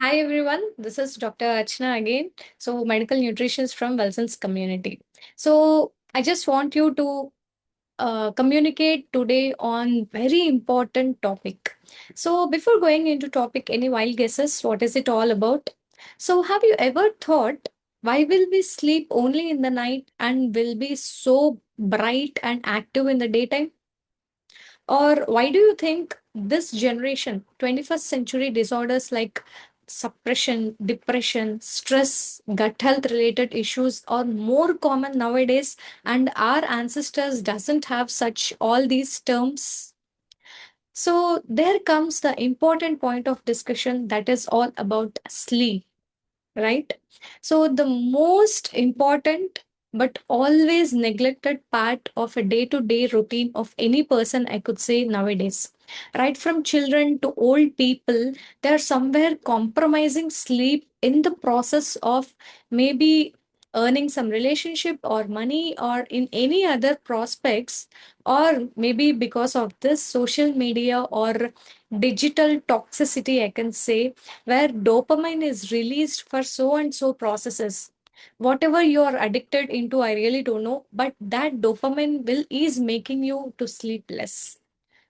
Hi everyone, this is Dr. Archana again. So, medical nutritionist from Wilson's community. So, I just want you to communicate today on very important topic. So, before going into topic, any wild guesses? What is it all about? So, have you ever thought why will we sleep only in the night and will be so bright and active in the daytime? Or why do you think this generation, 21st century disorders like suppression, depression, stress, gut health related issues are more common nowadays and our ancestors doesn't have such all these terms? So there comes the important point of discussion that is all about sleep, right? So, the most important but always neglected part of a day to day routine of any person, I could say nowadays, right from children to old people, they're somewhere compromising sleep in the process of maybe earning some relationship or money or in any other prospects, or maybe because of this social media or digital toxicity, I can say, where dopamine is released for so and so processes. Whatever you are addicted into, I really don't know, but that dopamine will is making you to sleep less.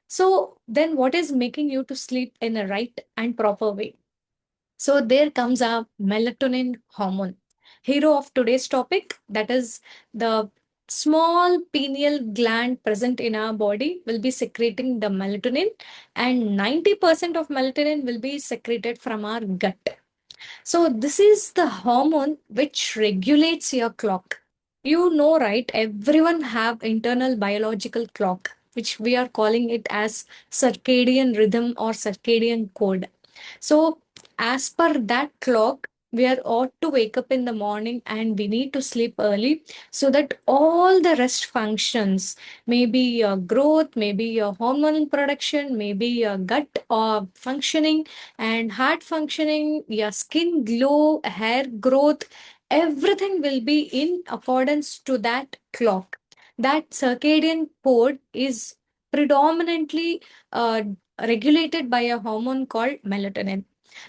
So then what is making you to sleep in a right and proper way? So there comes a melatonin hormone. Hero of today's topic, that is the small pineal gland present in our body will be secreting the melatonin, and 90% of melatonin will be secreted from our gut. So this is the hormone which regulates your clock. You know, right? Everyone have internal biological clock, which we are calling it as circadian rhythm or circadian code. So as per that clock, we are ought to wake up in the morning and we need to sleep early so that all the rest functions, maybe your growth, maybe your hormonal production, maybe your gut functioning and heart functioning, your skin glow, hair growth, everything will be in accordance to that clock. That circadian code is predominantly regulated by a hormone called melatonin.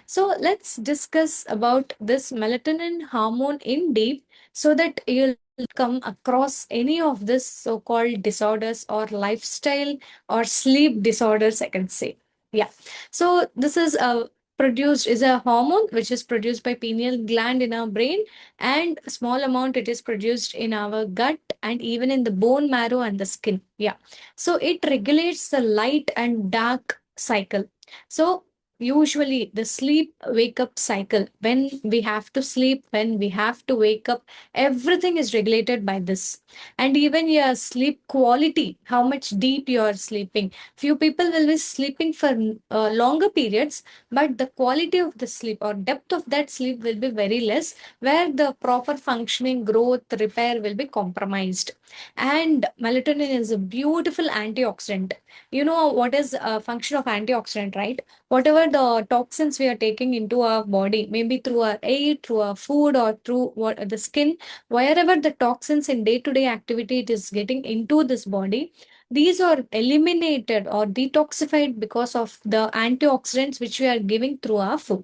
So let's discuss about this melatonin hormone in deep so that you'll come across any of this so-called disorders or lifestyle or sleep disorders, I can say. Yeah. So this is a produced is a hormone which is produced by pineal gland in our brain, and a small amount it is produced in our gut and even in the bone marrow and the skin. Yeah. So it regulates the light and dark cycle. So usually the sleep wake up cycle, when we have to sleep, when we have to wake up, everything is regulated by this. And even your sleep quality, how much deep you are sleeping. Few people will be sleeping for longer periods, but the quality of the sleep or depth of that sleep will be very less, where the proper functioning, growth, repair will be compromised. And melatonin is a beautiful antioxidant. You know what is a function of antioxidant, right? Whatever the toxins we are taking into our body, maybe through our air, through our food, or through what the skin, wherever the toxins in day-to-day activity it is getting into this body, these are eliminated or detoxified because of the antioxidants which we are giving through our food.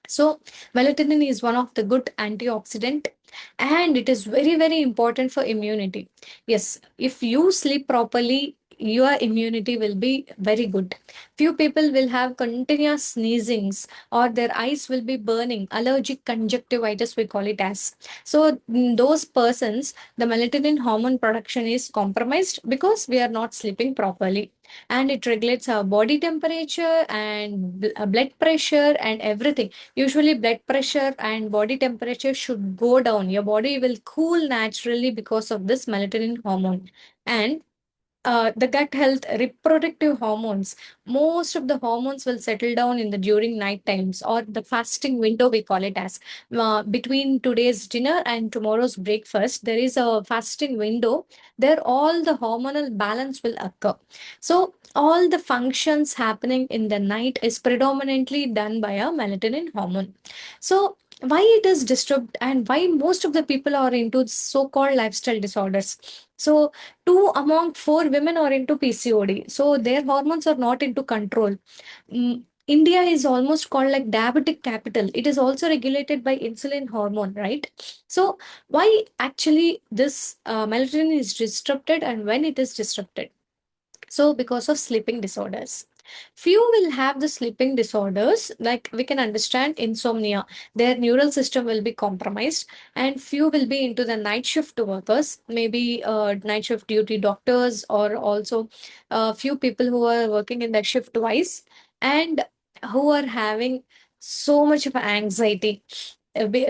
So, melatonin is one of the good antioxidant, and it is very, very important for immunity. Yes, if you sleep properly, your immunity will be very good. Few people will have continuous sneezings or their eyes will be burning, allergic conjunctivitis, we call it as. So, in those persons, the melatonin hormone production is compromised because we are not sleeping properly, and it regulates our body temperature and blood pressure and everything. Usually, blood pressure and body temperature should go down. Your body will cool naturally because of this melatonin hormone. And the gut health, reproductive hormones, most of the hormones will settle down in the during night times or the fasting window, we call it as. Between today's dinner and tomorrow's breakfast, there is a fasting window. There all the hormonal balance will occur. So all the functions happening in the night is predominantly done by a melatonin hormone. So why it is disturbed and why most of the people are into so-called lifestyle disorders? So two among four women are into PCOD. So their hormones are not into control. India is almost called like diabetic capital. It is also regulated by insulin hormone, right? So why actually this melatonin is disrupted and when it is disrupted? So, because of sleeping disorders. Few will have the sleeping disorders, like we can understand insomnia, their neural system will be compromised, and few will be into the night shift workers, maybe night shift duty doctors, or also few people who are working in the shift wise and who are having so much of anxiety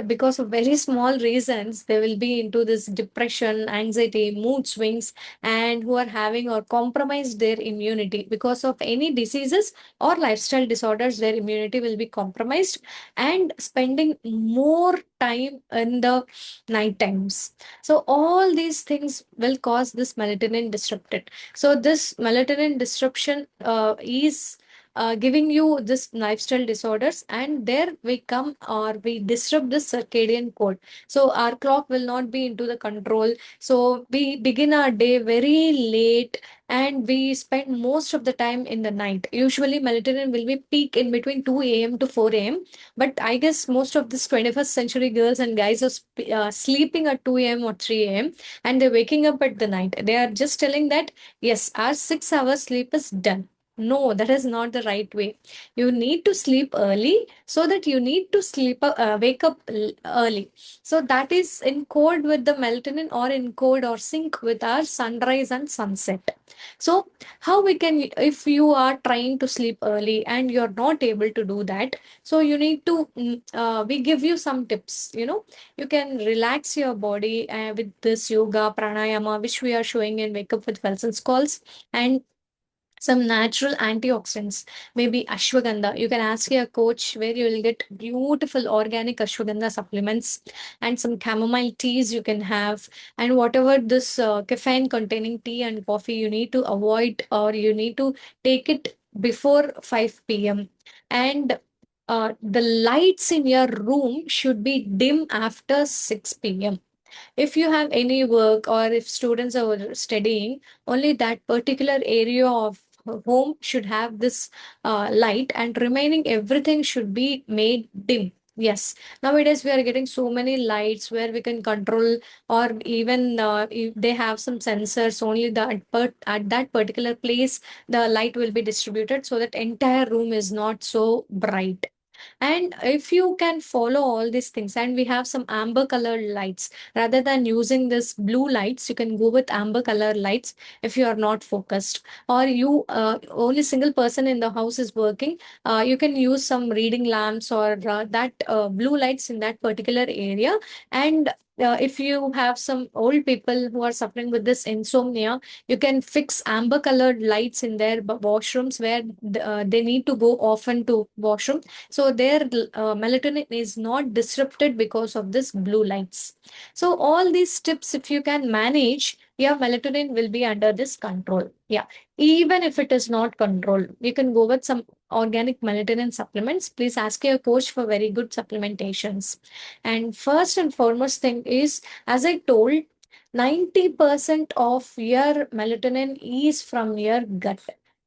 because of very small reasons they will be into this depression, anxiety, mood swings, and who are having or compromised their immunity because of any diseases or lifestyle disorders. Their immunity will be compromised and spending more time in the night times. So all these things will cause this melatonin disrupted. So this melatonin disruption is giving you this lifestyle disorders, and there we come or we disrupt the circadian code. So our clock will not be into the control, so we begin our day very late and we spend most of the time in the night. Usually melatonin will be peak in between 2 a.m. to 4 a.m. But I guess most of this 21st century girls and guys are sleeping at 2 a.m. or 3 a.m. and they're waking up at the night. They are just telling that, yes, our 6 hours sleep is done. No, that is not the right way. You need to sleep early so that you need to wake up early. So that is in code with the melatonin or in code or sync with our sunrise and sunset. So how we can, if you are trying to sleep early and you're not able to do that, so you need to, we give you some tips. You can relax your body with this yoga, pranayama, which we are showing in Wake Up with Wilson's calls, and some natural antioxidants, maybe ashwagandha. You can ask your coach where you will get beautiful organic ashwagandha supplements and some chamomile teas you can have. And whatever this caffeine containing tea and coffee, you need to avoid or you need to take it before 5 p.m. And the lights in your room should be dim after 6 p.m. If you have any work or if students are studying, only that particular area of home should have this light, and remaining everything should be made dim. Yes, nowadays we are getting so many lights where we can control, or even if they have some sensors, only at that particular place the light will be distributed so that entire room is not so bright. And if you can follow all these things, and we have some amber colored lights, rather than using this blue lights, you can go with amber color lights if you are not focused, or you only single person in the house is working. You can use some reading lamps or that blue lights in that particular area. And if you have some old people who are suffering with this insomnia, you can fix amber colored lights in their washrooms where they need to go often to washroom, so their melatonin is not disrupted because of this blue lights. So all these tips, if you can manage, your melatonin will be under this control. Yeah, even if it is not controlled, you can go with some organic melatonin supplements. Please ask your coach for very good supplementations. And first and foremost thing is, as I told, 90% of your melatonin is from your gut.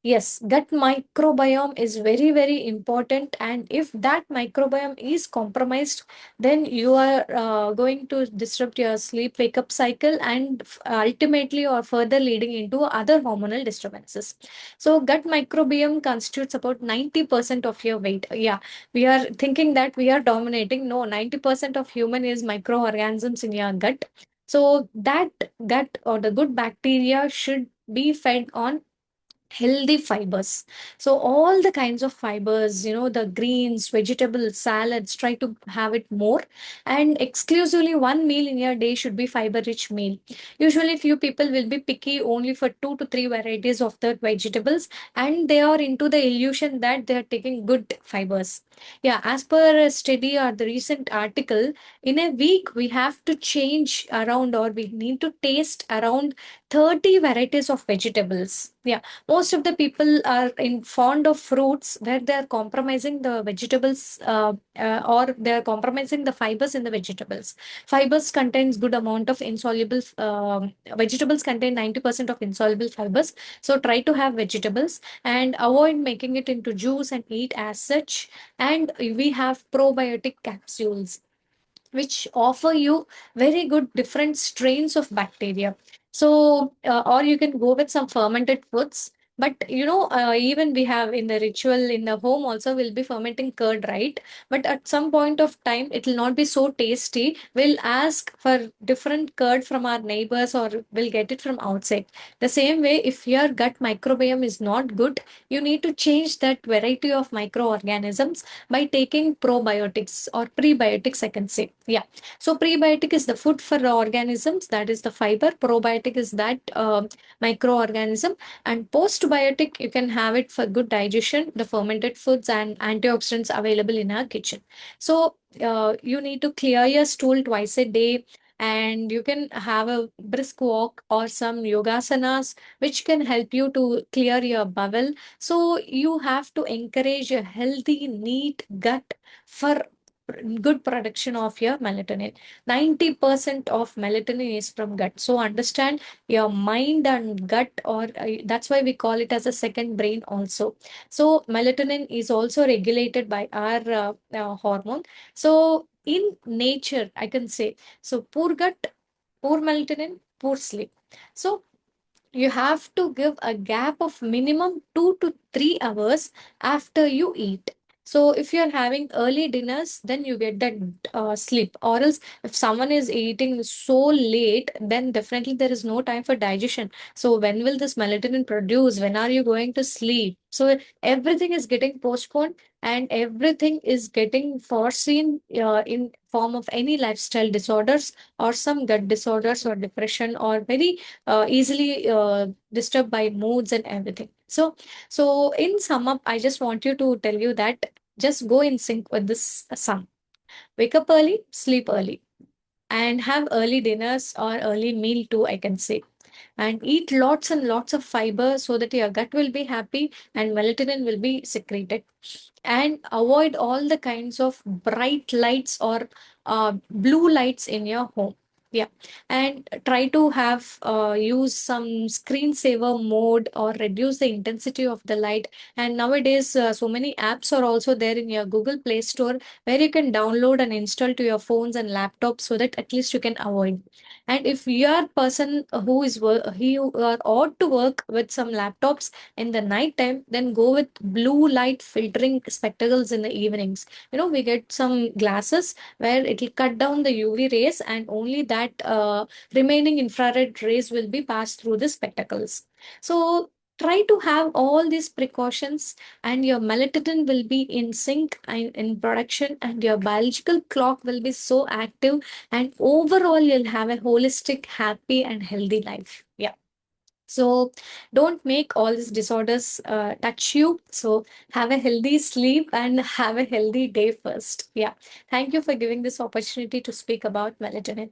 Yes, gut microbiome is very, very important. And if that microbiome is compromised, then you are going to disrupt your sleep wake up cycle, and ultimately or further leading into other hormonal disturbances. So, gut microbiome constitutes about 90% of your weight. Yeah, we are thinking that we are dominating. No, 90% of human is microorganisms in your gut. So, that gut or the good bacteria should be fed on healthy fibers. So all the kinds of fibers, the greens, vegetables, salads, try to have it more. And exclusively one meal in your day should be fiber rich meal. Usually few people will be picky only for 2 to 3 varieties of the vegetables, and they are into the illusion that they are taking good fibers. Yeah, as per a study or the recent article, in a week we have to change around, or we need to taste around 30 varieties of vegetables. Yeah, most of the people are in fond of fruits where they are compromising the vegetables, or they are compromising the fibers in the vegetables. Fibers contains good amount of insoluble, vegetables contain 90% of insoluble fibers. So try to have vegetables and avoid making it into juice and eat as such. And we have probiotic capsules which offer you very good different strains of bacteria. So, or you can go with some fermented foods. But even we have in the ritual in the home also we'll be fermenting curd, right? But at some point of time, it will not be so tasty. We'll ask for different curd from our neighbors or we'll get it from outside. The same way, if your gut microbiome is not good, you need to change that variety of microorganisms by taking probiotics or prebiotics, I can say. Yeah. So prebiotic is the food for the organisms, that is the fiber. Probiotic is that microorganism. And postbiotic, you can have it for good digestion, the fermented foods and antioxidants available in our kitchen. So you need to clear your stool twice a day. And you can have a brisk walk or some yogasanas, which can help you to clear your bowel. So you have to encourage a healthy, neat gut for good production of your melatonin. 90% of melatonin is from gut. So understand your mind and gut, or that's why we call it as a second brain also. So melatonin is also regulated by our hormone. So in nature, I can say, so poor gut, poor melatonin, poor sleep. So you have to give a gap of minimum 2 to 3 hours after you eat. So if you're having early dinners, then you get that sleep. Or else, if someone is eating so late, then definitely there is no time for digestion. So when will this melatonin produce? When are you going to sleep? So everything is getting postponed and everything is getting foreseen in form of any lifestyle disorders or some gut disorders or depression or very easily disturbed by moods and everything. So in sum up, I just want you to tell you that just go in sync with this sum. Wake up early, sleep early, and have early dinners or early meal too, I can say. And eat lots and lots of fiber so that your gut will be happy and melatonin will be secreted. And avoid all the kinds of bright lights or blue lights in your home. Yeah. And try to have use some screensaver mode or reduce the intensity of the light. And nowadays so many apps are also there in your Google Play Store where you can download and install to your phones and laptops so that at least you can avoid. And if you are a person who is he are ought to work with some laptops in the night time, then go with blue light filtering spectacles in the evenings. We get some glasses where it will cut down the UV rays and only that remaining infrared rays will be passed through the spectacles. So try to have all these precautions and your melatonin will be in sync and in production and your biological clock will be so active and overall you'll have a holistic, happy and healthy life. Yeah. So don't make all these disorders touch you. So have a healthy sleep and have a healthy day first. Yeah. Thank you for giving this opportunity to speak about melatonin.